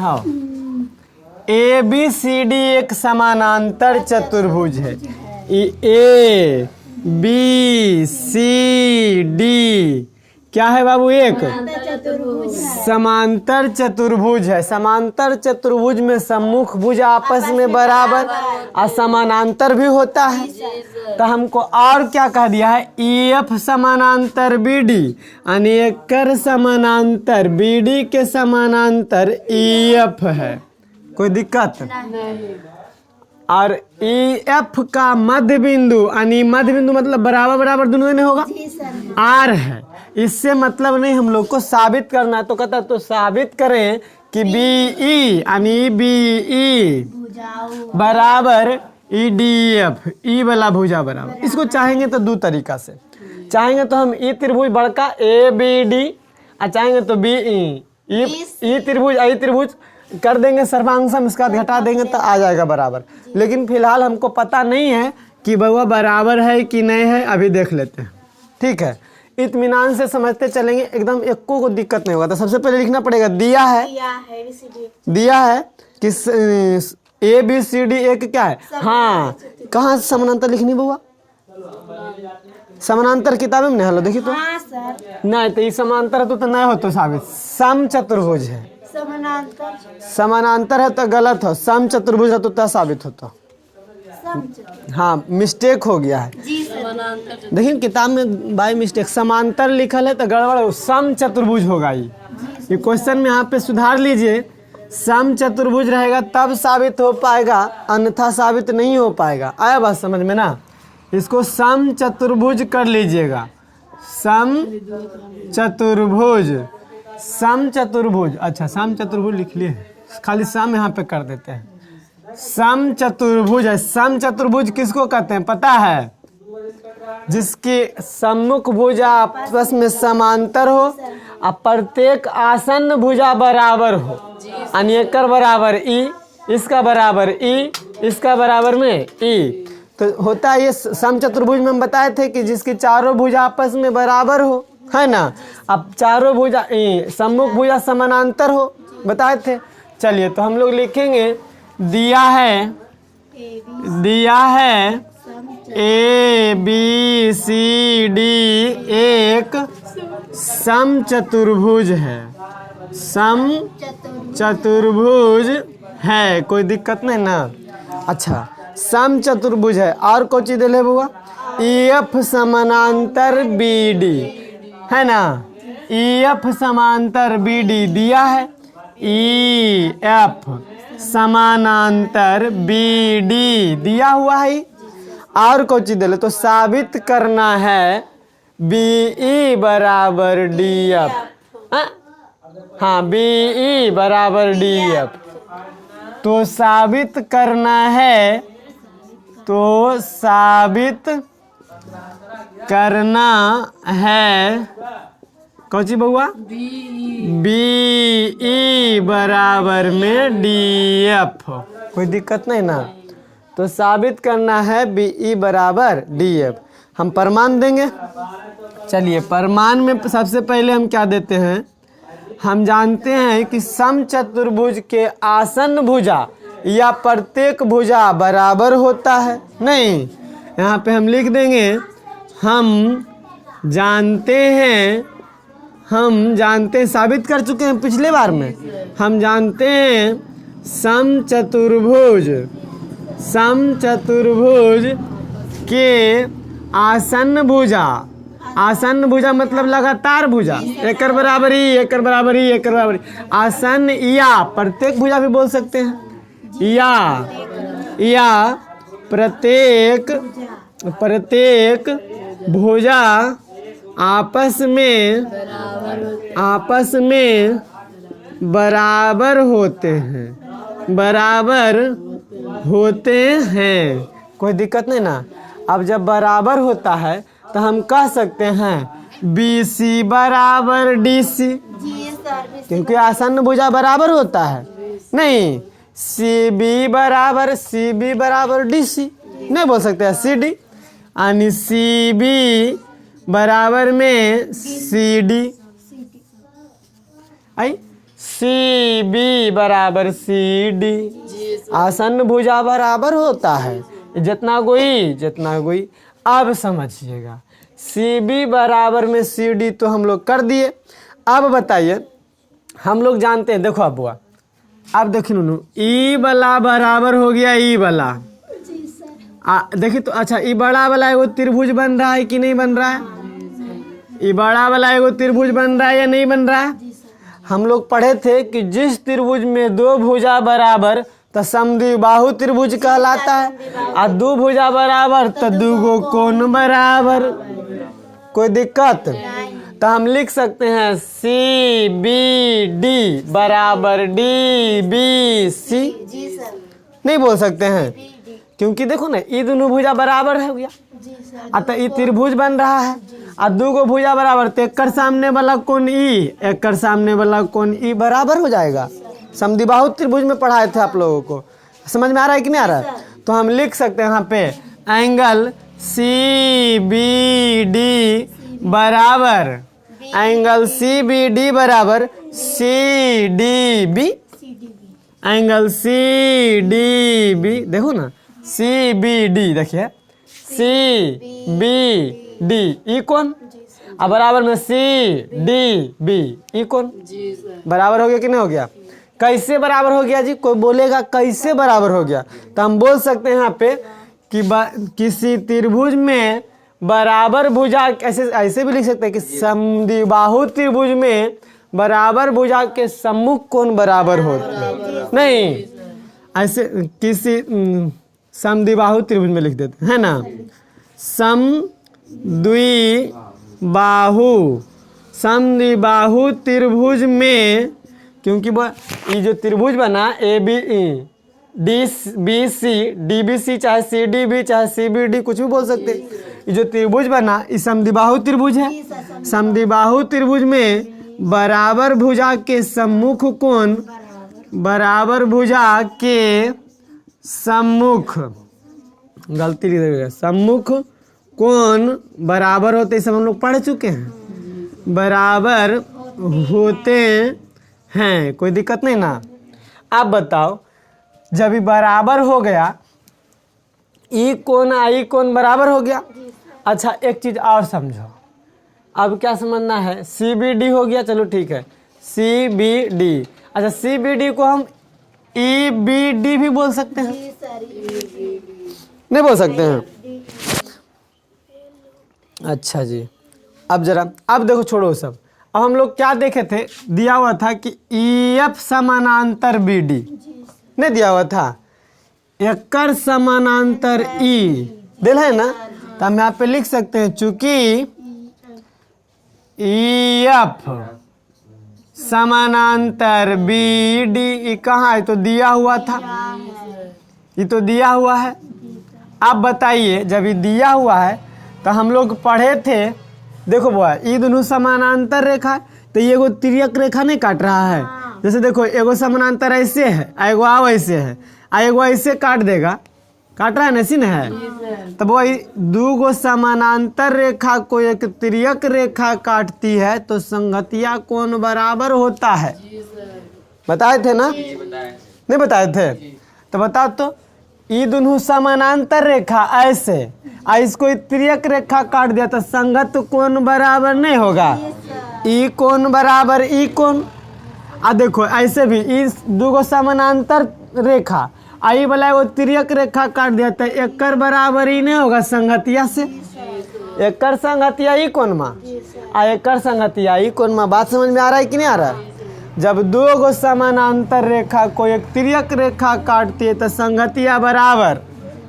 हाँ, A B C D एक समानांतर चतुर्भुज है। ए बी सी डी क्या है बाबू? एक समांतर चतुर्भुज है। समांतर चतुर्भुज में सम्मुख भुज आपस में बराबर और समानांतर भी होता है। तो हमको और क्या कह दिया है? ई एफ समानांतर बी डी यानी एकर समानांतर बी डी के समानांतर ई एफ है। कोई दिक्कत नहीं। और ई एफ का मध्य बिंदु यानी मध्य बिंदु मतलब बराबर बराबर दोनों में होगा, आर है। इससे मतलब नहीं, हम लोग को साबित करना है। तो कहता तो साबित करें कि बी ई यानी बी ई बराबर ई डी एफ, ई वाला भुजा बराबर। इसको चाहेंगे तो दो तरीका से चाहेंगे तो हम ई त्रिभुज बड़का ए बी डी और चाहेंगे तो बी ई त्रिभुज आई त्रिभुज कर देंगे सर्वांग इसका घटा देंगे तो आ जाएगा बराबर। लेकिन फिलहाल हमको पता नहीं है कि वह बराबर है कि नहीं है, अभी देख लेते हैं। ठीक है, इत्मीनान से समझते चलेंगे, एकदम एक को दिक्कत नहीं होगा। तो सबसे पहले लिखना पड़ेगा दिया है कि ए बी सी डी एक क्या है। हाँ, कहाँ समानांतर लिखनी बउआ? समानांतर किताबें में नहीं। हेलो देखिए तो नहीं, तो ये समानांतर है तो नहीं हो तो साबित। सम चतुर्भुज है, समानांतर है तो गलत हो, सम चतुर्भुज है तो साबित होता। हाँ, मिस्टेक हो गया है। देखिए किताब में बाय मिस्टेक समांतर लिखल है तो गड़बड़ हो, सम चतुर्भुज होगा। ये क्वेश्चन में यहाँ पे सुधार लीजिए। सम चतुर्भुज रहेगा तब साबित हो पाएगा, अन्यथा साबित नहीं हो पाएगा। आया बात समझ में ना? इसको सम चतुर्भुज कर लीजिएगा। सम चतुर्भुज, सम चतुर्भुज। अच्छा, सम चतुर्भुज लिख लिए, खाली सम यहाँ पे कर देते हैं। सम चतुर्भुज है। सम चतुर्भुज किसको कहते हैं पता है? जिसकी सम्मुख भुजा आपस में समांतर हो और प्रत्येक आसन्न भुजा बराबर हो। यानी एकर बराबर ई, इसका बराबर ई, इसका बराबर में ई। तो होता है ये सम चतुर्भुज में हम बताए थे कि जिसकी चारों भुजा आपस में बराबर हो, है ना। अब चारों भुजा सम्मुख भुजा समानांतर हो बताए थे। चलिए तो हम लोग लिखेंगे दिया है ए बी सी डी एक सम चतुर्भुज है। सम चतुर्भुज है, कोई दिक्कत नहीं ना। अच्छा, सम चतुर्भुज है। और कौन चीज दिले बुआ? ई एफ समानांतर बी डी है ना। ई एफ समांतर बी डी दिया है। ई एफ समानांतर बी डी दिया हुआ है। और कौन चीज दिले? तो साबित करना है बी ई बराबर डी एफ। हाँ, बी ई बराबर डी एफ। तो साबित करना है, तो साबित करना है कौची बउआ? बी ई बराबर में डी एफ। कोई दिक्कत नहीं ना। तो साबित करना है बी ई बराबर डी एफ। हम प्रमाण देंगे। चलिए, प्रमाण में सबसे पहले हम क्या देते हैं? हम जानते हैं कि सम चतुर्भुज के आसन्न भुजा या प्रत्येक भुजा बराबर होता है। नहीं, यहाँ पे हम लिख देंगे हम जानते हैं, साबित कर चुके हैं पिछले बार में। हम जानते हैं सम चतुर्भुज के आसन्न भुजा मतलब लगातार भुजा, एकर बराबरी, एकर बराबरी, एकर बराबरी। आसन्न या प्रत्येक भुजा भी बोल सकते हैं, या प्रत्येक भुजा आपस में बराबर होते हैं। कोई दिक्कत नहीं ना। अब जब बराबर होता है तो हम कह सकते हैं बी सी बराबर डी सी, क्योंकि आसन्न भुजा बराबर होता है। नहीं, सी बी बराबर डी सी नहीं बोल सकते हैं, सी डी यानी सी बी बराबर में सी डी। आई सी बी बराबर सी डी। आसन भुजा बराबर होता है, जितना कोई। अब समझिएगा, सी बी बराबर में सी डी तो हम लोग कर दिए। अब बताइए, हम लोग जानते हैं, देखो अब बुआ, अब देखिए नूनू, ई वाला बराबर हो गया ई वाला। देखिए तो अच्छा, ई बड़ा वाला एगो त्रिभुज बन रहा है कि नहीं बन रहा है? ई बड़ा वाला एगो त्रिभुज बन रहा है या नहीं बन रहा है? हम लोग पढ़े थे कि जिस त्रिभुज में दो भुजा बराबर तो समद्विबाहु त्रिभुज कहलाता है, और दो भुजा बराबर तो दूगो कोण बराबर। कोई दिक्कत? तो हम लिख सकते हैं सी बी डी बराबर डी बी सी। नहीं बोल सकते हैं, क्योंकि देखो ना, ये दोनों भुजा बराबर है भैया, अतः ये त्रिभुज बन रहा है, और दूगो भुजा बराबर तो एक सामने वाला कोण ई, एक सामने वाला कोण ई बराबर हो जाएगा। समद्विबाहु त्रिभुज में पढ़ाए थे आप लोगों को, समझ में आ रहा है कि नहीं आ रहा है? तो हम लिख सकते हैं यहाँ पे एंगल सी बी डी बराबर, एंगल सी बी डी बराबर C D B, angle C D B. देखो ना, सी बी डी, देखिए सी बी डी ई कोण, अब बराबर में सी डी बी ई कोण बराबर हो गया कि नहीं हो गया? कैसे बराबर हो गया जी? कोई बोलेगा कैसे बराबर हो गया? तो हम बोल सकते हैं यहाँ पे कि किसी त्रिभुज में बराबर भुजा, ऐसे भी लिख सकते हैं कि समद्विबाहु त्रिभुज में बराबर भुजा के सम्मुख कोण बराबर होते नहीं, ऐसे किसी समद्विबाहु त्रिभुज में लिख देते हैं ना, समद्विबाहु त्रिभुज में, क्योंकि ये जो त्रिभुज बना A B D B C, D B C चाहे सी डी बी चाहे सी बी डी, कुछ भी बोल सकते। ये जो त्रिभुज बना ये समद्विबाहु त्रिभुज है। समद्विबाहु त्रिभुज में बराबर भुजा के सम्मुख कोण, बराबर भुजा के सम्मुख, गलती लिख देगा, सम्मुख कोण बराबर होते, सब हम लोग पढ़ चुके हैं, बराबर होते हैं। कोई दिक्कत नहीं ना? आप बताओ, जब ये बराबर हो गया, ई कोण आई कोण बराबर हो गया। अच्छा एक चीज और समझो, अब क्या समझना है? सी बी डी हो गया, चलो ठीक है, सी बी डी। अच्छा सी बी डी को हम ई बी डी भी बोल सकते हैं, नहीं बोल सकते हैं? अच्छा जी, अब जरा, अब देखो छोड़ो सब, अब हम लोग क्या देखे थे? दिया हुआ था कि ई एफ समानांतर बी डी, नहीं दिया हुआ था? एकर समानांतर ई दिल है ना, तो हम यहाँ पे लिख सकते हैं, चूंकि ई एफ समानांतर बी डी कहाँ है? तो दिया हुआ था, ये तो दिया हुआ है। आप बताइए, जब ये दिया हुआ है तो हम लोग पढ़े थे, देखो बुआ, ये दोनों समानांतर रेखा, तो ये एगो तिर्यक रेखा नहीं काट रहा है। जैसे देखो, एगो समानांतर ऐसे है, एगो आओ ऐसे है, एगो ऐसे काट देगा, काट रहा है ना, ऐसी ना है? तब वही दूगो समानांतर रेखा को एक तिर्यक रेखा काटती है तो संगतिया कोण बराबर होता है। बताए थे ना? नहीं बताए थे? तो बताओ तो, ये दोनों समानांतर रेखा ऐसे, इसको तिर्यक रेखा काट दिया तो संगत कोण बराबर नहीं होगा? ई कोण बराबर ई कोण। देखो ऐसे भी इस दूगो समानांतर रेखा, आई वाला वो तिर्यक रेखा काट दिया तो एकर बराबर ही नहीं होगा संगतिया से, एकर संगतिया ई कोण में, एकर संगतिया ई कोण में। बात समझ में आ रहा है कि नहीं आ रहा है? जब दो गो समानांतर रेखा को एक तिर्यक रेखा काटती है तो संगतिया बराबर,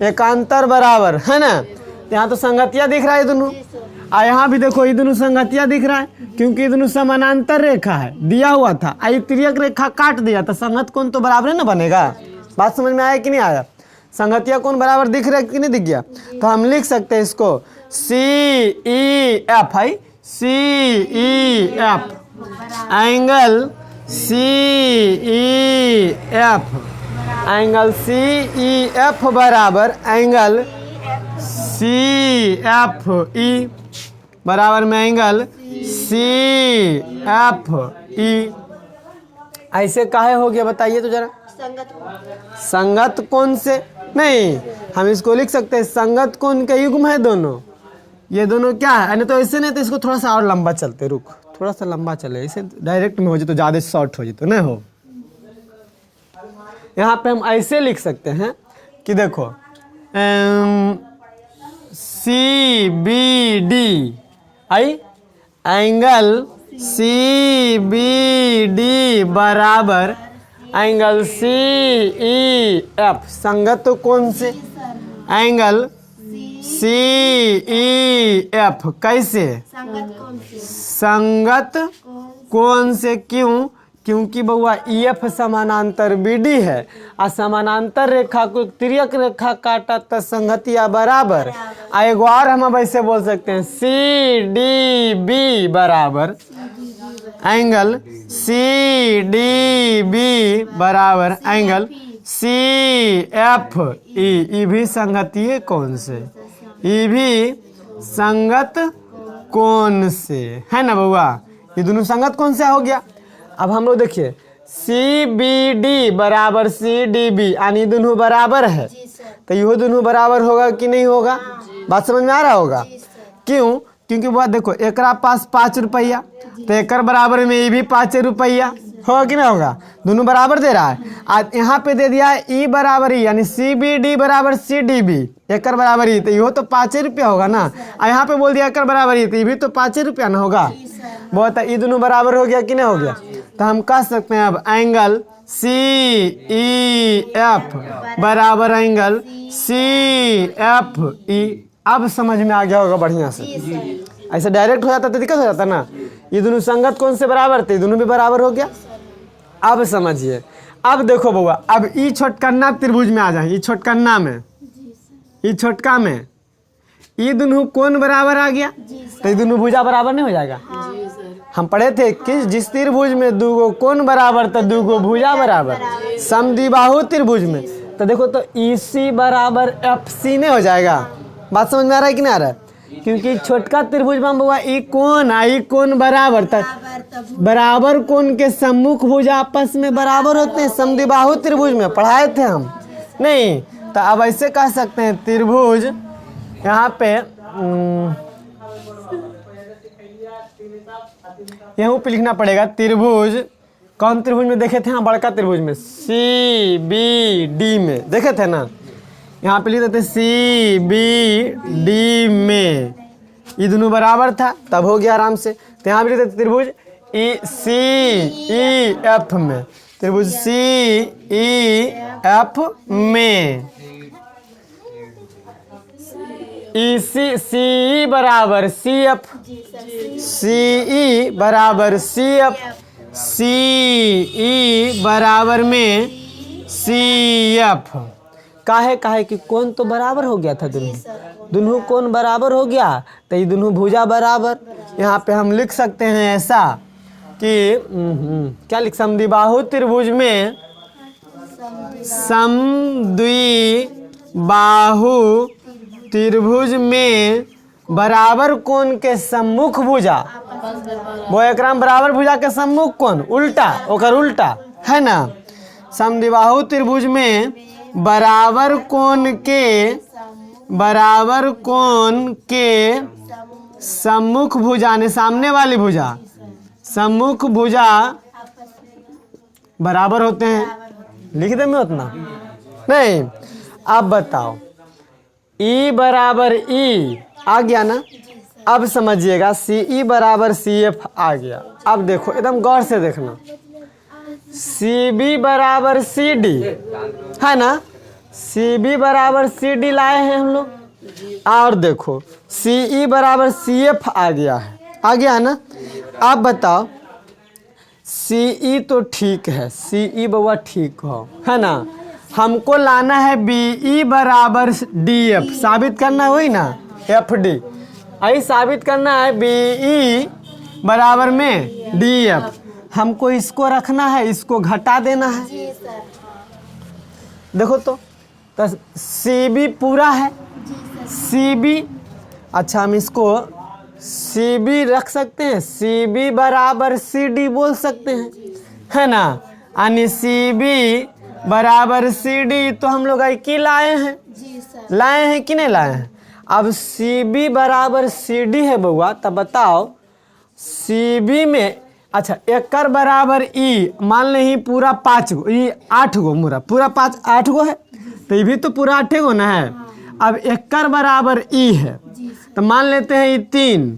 एकांतर बराबर है ना? यहाँ तो संगतिया दिख रहा है दोनों, यहाँ भी देखो ये दोनों संगतिया दिख रहा है, क्योंकि ये दोनों समानांतर रेखा है, दिया हुआ था, आई तिर्यक रेखा काट दिया तो संगत कोण तो बराबर है ना बनेगा। बात समझ में आया कि नहीं आया? संगतिया कोण बराबर दिख रहा है कि नहीं दिख गया? तो हम लिख सकते हैं इसको सी ई एफ है, C E F, angle C E F, angle C E F बराबर एंगल सी एफ ई बराबर में एंगल सी एफ ई। ऐसे काहे हो गया बताइए तो जरा। संगत कोण से नहीं, हम इसको लिख सकते हैं संगत कोण के युग्म है दोनों। ये दोनों क्या है, नहीं तो ऐसे नहीं तो इसको थोड़ा सा और लंबा चलते, रुक थोड़ा सा लंबा चले, इसे डायरेक्ट में हो जाए तो ज़्यादा शॉर्ट हो जाए तो नहीं हो। यहाँ पे हम ऐसे लिख सकते हैं कि देखो C B D I angle C B D बराबर एंगल सी ई एफ संगत कोण से एंगल सी ई एफ कैसे संगत कोण से। क्यों? क्योंकि बउआ ई एफ समानांतर बी डी है और समानांतर रेखा को तिर्यक रेखा काटा तो संगतिया बराबर। एगो और हम ऐसे बोल सकते हैं सी डी बी बराबर एंगल सी डी बी बराबर एंगल सी एफ ई भी संगतीय कोण से, ई भी संगत कोण से है ना बउआ। ये दोनों संगत कोण से हो गया। अब हम लोग देखिए सी बी डी बराबर सी डी बी यानी दोनों बराबर है तो ये दोनों बराबर होगा कि नहीं होगा? बात समझ में आ रहा होगा। क्यों? क्योंकि बात देखो एकरा पास 5 रुपया तो एक बराबर में ये भी 5 रुपया होगा कि नहीं होगा? दोनों बराबर दे रहा है। आज यहाँ पे दे दिया है ई बराबर ई यानी सी बी डी बराबर सी डी बी एक बराबर ही तो ये तो 5 रुपया होगा ना। और यहाँ पे बोल दिया एक बराबर ही तो ये भी तो 5 रुपया ना होगा। बहुत ये दोनों बराबर हो गया कि नहीं हो गया? तो हम कह सकते हैं अब एंगल सी ई एफ बराबर एंगल सी एफ ई। अब समझ में आ गया होगा बढ़िया से। ऐसे डायरेक्ट हो जाता तो दिक्कत हो जाता ना। ये दोनों संगत कौन से बराबर थे? दोनों भी बराबर हो गया। अब समझिए, अब देखो बउआ, अब ई छोटकन्ना त्रिभुज में आ जाए। ई छोटकन्ना में, ई छोटका में ये दोनों कोण बराबर आ गया तो ये दोनों भुजा बराबर नहीं हो जाएगा? हम पढ़े थे कि जिस त्रिभुज में दूगो कोण बराबर तो दूगो भुजा बराबर, समद्विबाहु त्रिभुज में तो देखो तो ई सी बराबर एफ सी नहीं हो जाएगा? बात समझ में आ रहा है कि नहीं आ रहा है? क्योंकि छोटका त्रिभुज में हुआ ई कोण बराबर था, बराबर कोण के सम्मुख भुजा आपस में बराबर होते हैं। समद्विबाहु त्रिभुज में पढ़ाए थे हम नहीं? तो अब ऐसे कह सकते हैं त्रिभुज, यहाँ पे यहाँ पे लिखना पड़ेगा त्रिभुज। कौन त्रिभुज में देखे थे? हाँ बड़का त्रिभुज में सी बी डी में देखे थे ना। यहाँ पे लिख देते सी बी डी में ये दोनों बराबर था तब हो गया आराम से। तो यहाँ पे लिख देते त्रिभुज ई सी ई एफ में, त्रिभुज सी ई एफ में ई सी बराबर सी एफ, सी ई बराबर सी एफ, सी ई बराबर में सी एफ। काहे कि कोण तो बराबर हो गया था, दोनों कोण बराबर हो गया तो ये दोनों भुजा बराबर। यहाँ पे हम लिख सकते हैं ऐसा कि क्या लिख, समद्विबाहु त्रिभुज में, समद्विबाहु त्रिभुज में बराबर कोण के सम्मुख भुजा, वो एकराम बराबर भुजा के सम्मुख कोण उल्टा ओकर उल्टा है ना। समद्विबाहु त्रिभुज में बराबर कोण के सम्मुख भुजा ने सामने वाली भुजा, सम्मुख भुजा बराबर होते हैं। लिख दे में उतना नहीं। अब बताओ ई बराबर ई आ गया ना। अब समझिएगा सी ई बराबर सी एफ आ गया। अब देखो एकदम गौर से देखना, सी बी बराबर सी डी है ना, सी बी बराबर सी डी लाए हैं हम लोग। और देखो सी ई बराबर सी एफ आ गया है ना। अब बताओ सी ई तो ठीक है, सी ई बउआ ठीक हो है ना। हमको लाना है बी ई बराबर डी एफ, साबित करना हुई ना एफ डी, आई साबित करना है बी ई बराबर में डी एफ। हमको इसको रखना है, इसको घटा देना है। देखो तो सी बी पूरा है, सी बी, अच्छा हम इसको सी बी रख सकते हैं, सी बी बराबर सी डी बोल सकते हैं है ना। यानी सी बी बराबर सी डी। तो हम लोग एक ही लाए हैं, जी सर। लाए हैं कि नहीं लाए हैं। अब सी बी बराबर सी डी है बउआ, तब बताओ सी बी में, अच्छा एकर बराबर ई, मान लें पूरा 5 गो, ई 8 गो मुरा पूरा 5 8 गो है, तो ये भी तो पूरा 8 गो ना है। अब एकर बराबर ई है, तो मान लेते हैं ये 3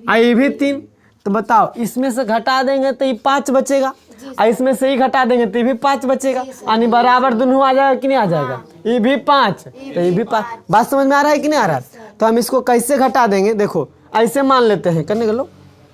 और ये भी 3। तो बताओ इसमें से घटा देंगे तो ये 5 बचेगा, और इसमें से ही घटा देंगे तो ये भी 5 बचेगा, यानी बराबर दोनों आ जाएगा कि नहीं आ जाएगा। ये भी 5 तो ये भी 5। बात समझ में आ रहा है कि नहीं आ रहा है। तो हम इसको कैसे घटा देंगे, देखो ऐसे मान लेते हैं, करने के लो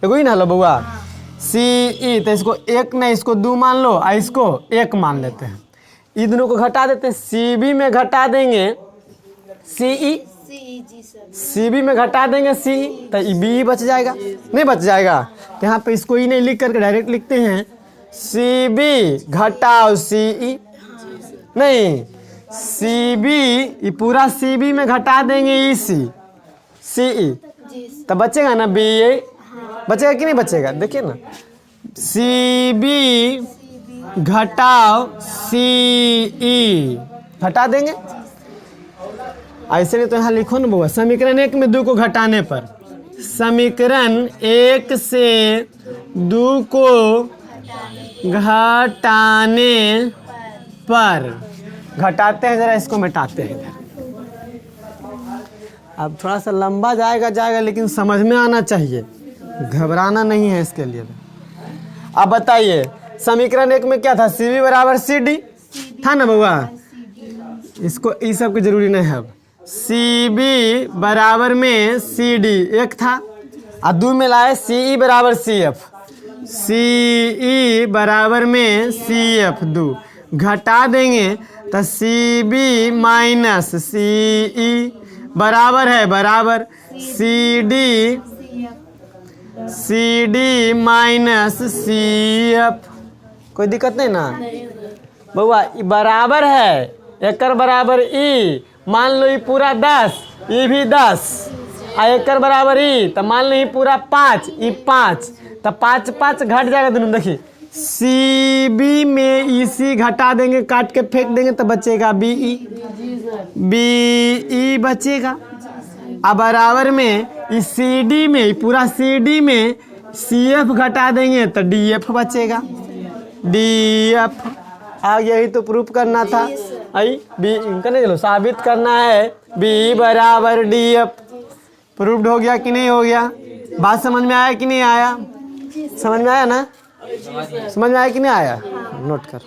एगो ही ना लो बउआ, सी ई, तो इसको 1 नहीं इसको 2 मान लो और इसको 1 मान लेते हैं। ये दोनों को घटा देते हैं, सी बी में घटा देंगे सी ई, जी सर। सी बी में घटा देंगे सी ई, तो ई बी बच जाएगा, नहीं बच जाएगा। तो यहाँ पे इसको ई नहीं लिख करके डायरेक्ट लिखते हैं सी बी घटाओ सी ई, नहीं सी बी, ये पूरा सी बी में घटा देंगे ई सी ई, तो बचेगा ना बी ए, बचेगा कि नहीं बचेगा, देखिए ना सी बी घटाओ सी ई, घटा देंगे। ऐसे नहीं तो यहाँ लिखो ना बउआ, समीकरण 1 में 2 को घटाने पर, समीकरण 1 से 2 को घटाने पर, घटाते हैं जरा इसको मिटाते हैं। अब थोड़ा सा लंबा जाएगा लेकिन समझ में आना चाहिए, घबराना नहीं है इसके लिए। अब बताइए समीकरण 1 में क्या था, सी बी बराबर सी डी था ना बउआ, इसको इस सब की जरूरी नहीं है। अब सी बी बराबर में सी डी 1 था, और 2 में लाए सी ई बराबर सी एफ, सी ई बराबर में सी एफ 2, घटा देंगे तो सी बी माइनस सी ई बराबर है बराबर C D minus C F. कोई दिक्कत नहीं ना बउआ, बराबर है, एकर बराबर ई, मान लो ये पूरा 10, ये भी 10, और एकर बराबर ई, तो मान लो ये पूरा 5, ये 5, तो 5 5 घट जाएगा दोनों। देखिए सी बी में ई सी घटा देंगे, काट के फेंक देंगे तो बचेगा बी ई बचेगा। अब बराबर में इस सी डी में, पूरा सी डी में सी एफ घटा देंगे तो डी एफ बचेगा, डी एफ आ गया। यही तो प्रूफ करना था, आई बी करने चलो, साबित करना है बी बराबर डी एफ। प्रूफ्ड हो गया कि नहीं हो गया, बात समझ में आया कि नहीं आया, समझ में आया ना, समझ में आया कि नहीं आया, नोट कर।